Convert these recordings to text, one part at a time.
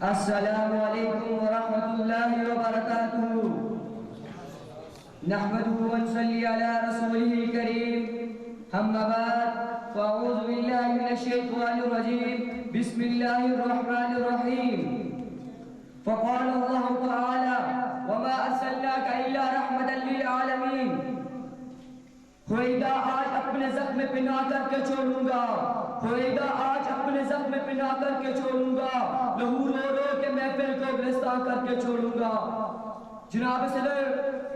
السلام علیکم ورحمۃ اللہ وبرکاتہ نحمده ونصلي على رسوله الكريم اما بعد فاعوذ بالله من الشیطان الرجیم بسم اللہ الرحمن الرحیم فقال اللہ تعالی وما ارسلناک الا رحمتا للعالمین ہوئیگا آج اپنے زخم پنا کر کے چھوڑوں گا ہوئیگا آج اپنے زخم پنا کر کے چھوڑوں گا لہو رو رو کے محفل کو گرستان کر کے چھوڑوں گا جناب صدر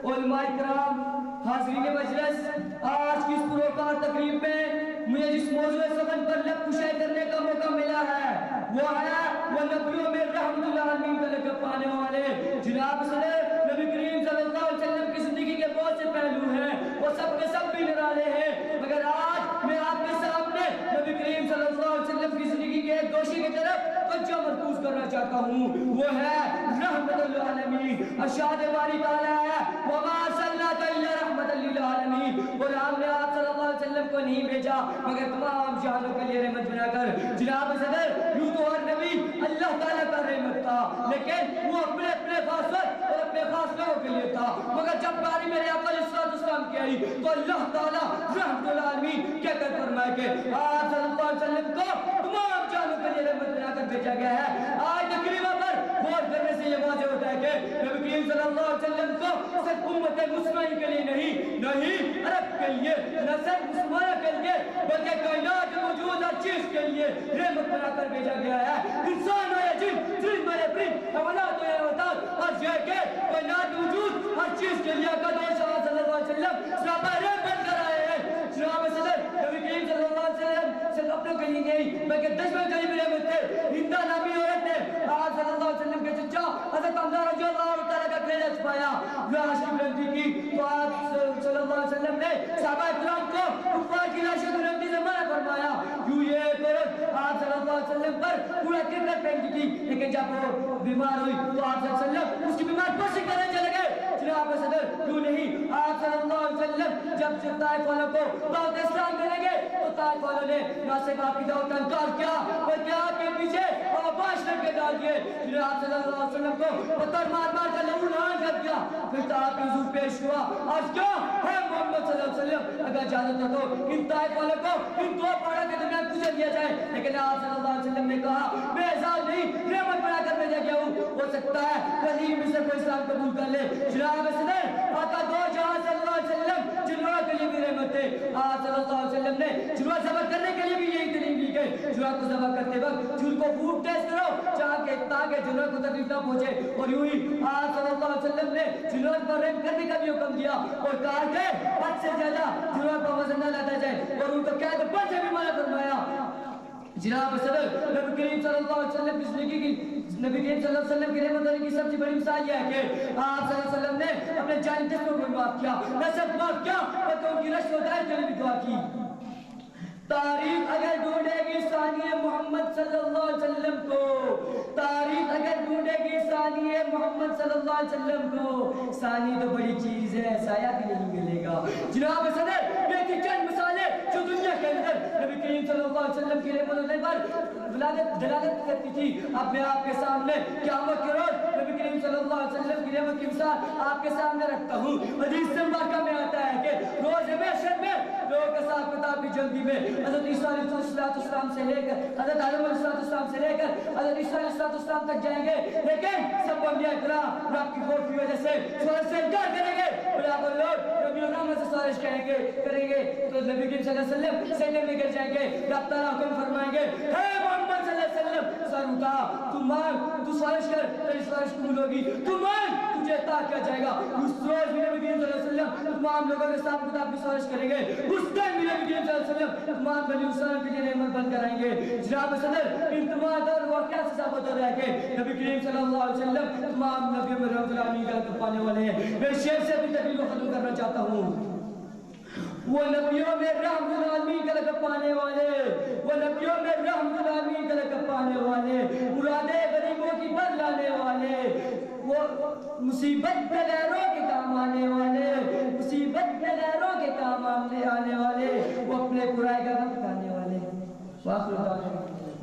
علماء کرام حاضرین مجلس آج کی اس پروکار تقریب میں مجھے جس موضوع سخن پر لب کشائی کرنے کا موقع ملا ہے وہ ہے وہ نبیوں میں رحمت اللہ عالمین کا لقب پانے والے جناب صدر نبی کریم صلی اللہ علیہ وسلم کی زندگی کے بہت سے پہلو ہیں وہ سب کے سب بھی نرالے ہیں مگر آج میں آپ کے سامنے نبی کریم صلی اللہ علیہ وسلم کی زندگی کے ایک گوشے کی طرف توجہ مرکوز کرنا چاہتا ہوں وہ ہے رحمت للعالمین ارشاد باری تعالی ہے وما ارسلناک الا رحمت للعالمین اور ہم نے آپ صلی اللہ علیہ وسلم کو نہیں بھیجا مگر تمام جہانوں کے لیے رحمت بنا کر جناب صدر یوں تو ہر نبی اللہ تعالیٰ کا رحمت تھا لیکن وہ اپنے خاصت اور اپنے خاص لوگوں کے لیے تھا مگر جب باری میرے آقا علیہ السلام کی آئی تو اللہ تعالیٰ رحمت للعالمین کہہ کر فرمائے کہ آپ صلی اللہ علیہ وسلم کو تمام جہانوں کے لیے رحمت بنا کر بھیجا گیا ہے آج تقریبا پر غور کرنے سے یہ واضح ہوتا ہے کہ نبی کریم صلی اللہ علیہ وسلم کو صرف امت مسلمین کے لیے نہیں عرب کے لیے نہ صرف مسلمانوں کے لیے بلکہ کائنات موجود ہر چیز کے لیے رحمت بنا کر بھیجا گیا ہے انسان ہو یا جن چیز مرے پرند حیوانات ہو یا نباتات ہر جگہ کے کائنات موجود ہر چیز کے لیے آقا دو شاہ صلی اللہ علیہ وسلم صحابہ رحمت کر آئے ہیں جناب صدر نبی کریم صلی اللہ علیہ وسلم صرف اپنوں کے لیے نہیں بلکہ دشمن کے لیے بھی رحمت تھے ہندا نامی عورت نے آپ صلی اللہ علیہ وسلم کے چچا حضرت حمزہ رضی اللہ تعالیٰ کا کلیجہ چھپایا لاش کی بلندی کی تو آپ صلی اللہ علیہ وسلم نے صحابہ اکرام کو کفار کی لاشوں کو بلندی سے منع فرمایا یوں یہ عورت آپ صلی اللہ علیہ وسلم پر پورا کرکٹ پہنتی تھی لیکن جب وہ بیمار ہوئی تو آپ صلی اللہ علیہ وسلم اس کی بیمار پرسی کرنے چلے گئے جناب صدر کیوں نہیں آپ صلی اللہ علیہ وسلم جب طائف والوں کو دعوت اسلام دینے گے تو طائف والوں نے نہ صرف آپ کی دعوت کا انکار کیا بلکہ آپ کے پیچھے آباش کر کے ڈال دیے جناب صلی اللہ علیہ وسلم کو پتھر مار مار کر لہو لہان کر دیا پھر آپ کی حضور پیش ہوا آج کیا ہے محمد صلی اللہ علیہ وسلم اگر اجازت نہ تو ان طائف والوں کو ان دو پہاڑوں کے درمیان کچل دیا جائے لیکن آپ صلی اللہ علیہ وسلم نے کہا میں اعزاز نہیں رحمت بنا کر بھیجا گیا ہوں ہو سکتا ہے کہیں بھی سے کوئی اسلام قبول کر لے جناب صدر آقا دو جہاں صلی اللہ علیہ وسلم جنوہ کے لیے بھی رحمت تھے آپ صلی اللہ علیہ وسلم نے جنوہ ذبح کرنے کے لیے بھی یہی تعلیم دی کہ جنوہ کو ذبح کرتے وقت جن کو فوڈ ٹیسٹ کرو تاکہ جنوہ کو تکلیف نہ پہنچے اور یوں ہی آپ صلی اللہ علیہ وسلم نے جنوہ پر رحم کرنے کا بھی حکم دیا اور کہا کہ حد سے زیادہ جنوہ پر وزن نہ لاتا جائے اور ان کو کہہ تو پر سے بھی منع فرمایا جناب صدر نبی کریم صلی اللہ علیہ وسلم کی زندگی کی نبی کریم صلی اللہ علیہ وسلم کی رحمت ہونے کی سب سے بڑی مثال یہ ہے کہ آپ صلی اللہ علیہ وسلم نے اپنے جان جسموں کو معاف کیا نہ صرف معاف کیا بلکہ ان کی رشت و دائر کے لیے بھی دعا کی تاریخ اگر ڈھونڈے گی ثانی محمد صلی اللہ علیہ وسلم کو تاریخ اگر ڈھونڈے گی ثانی محمد صلی اللہ علیہ وسلم کو ثانی تو بڑی چیز ہے سایہ بھی نہیں ملے گا جناب صدر یہ تھی چند مثالیں جو دنیا کے اندر نبی کریم صلی اللہ علیہ وسلم کی رحمت اللہ پر دلالت کرتی تھی اپنے آپ کے سامنے قیامت کے روز نبی کریم صلی اللہ علیہ وسلم کی رحمت کی مثال آپ کے سامنے رکھتا ہوں حدیث سے واقعہ میں آتا ہے کہ روز محشر میں لوگوں کا حساب کتاب کی جلدی میں حضرت عیسیٰ علیہ السلام سے لے کر حضرت آدم علیہ السلام سے لے کر حضرت عیسیٰ علیہ السلام تک جائیں گے لیکن سب انبیاء کرام رب کی خوف کی وجہ سے سوال سے انکار کریں گے اور آپ لوگ نبی رحمت سے سوالش کریں گے تو نبی کریم صلی اللہ علیہ وسلم سجدے میں گر جائیں گے رب تعالیٰ حکم فرمائیں گے اے محمد صلی اللہ علیہ وسلم سر اٹھا تو مانگ تو سوالش کر تیری سوالش قبول ہوگی تو مانگ تجھے عطا کیا جائے گا اس روز بھی نبی کریم صلی اللہ علیہ وسلم تمام لوگوں کے حساب کتاب کی سوالش کریں گے اس ٹائم بھی نبی کریم صلی اللہ علیہ وسلم تمام بنی اسرائیل کے لیے رحمت بن کر آئیں گے جناب صدر ان تمام اور واقعہ سے ثابت ہو رہا ہے کہ نبی کریم صلی اللہ علیہ وسلم تمام نبیوں میں رحمت العالمین کا لقب پانے والے ہیں میں شعر سے بھی تقریر کو ختم کرنا چاہتا ہوں وہ نبیوں میں رحمت العالمین کا لقب پانے والے وہ نبیوں میں رحمت العالمین کا لقب پانے والے مرادیں غریبوں کی بد لانے والے وہ مصیبت میں غیروں کے کام آنے والے مصیبت میں غیروں کے کام آنے والے وہ اپنے برائے کا وقت آنے والے